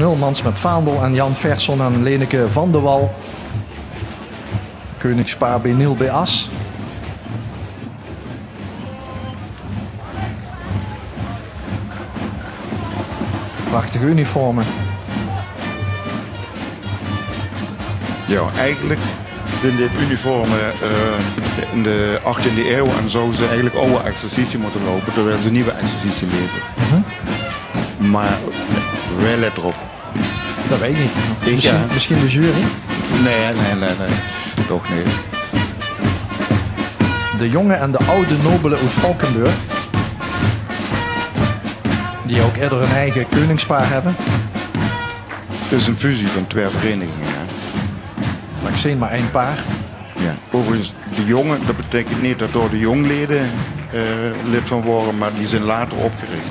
Nulmans met Vaandel en Jan Versson en Leneke van de Wal. Koningspaar Benil Beas. Prachtige uniformen. Ja, eigenlijk zijn dit uniformen in de 18e eeuw en zouden ze eigenlijk oude exercitie moeten lopen, terwijl ze nieuwe exercitie leveren. Maar wij letten erop. Dat weet ik niet. Ja. Misschien de jury? Nee. Toch niet. De jonge en de oude nobelen uit Valkenburg. Die ook eerder een eigen koningspaar hebben. Het is een fusie van twee verenigingen. Hè? Maar ik zie maar één paar. Ja. Overigens, de jongen, dat betekent niet dat door de jongleden lid van worden, maar die zijn later opgericht.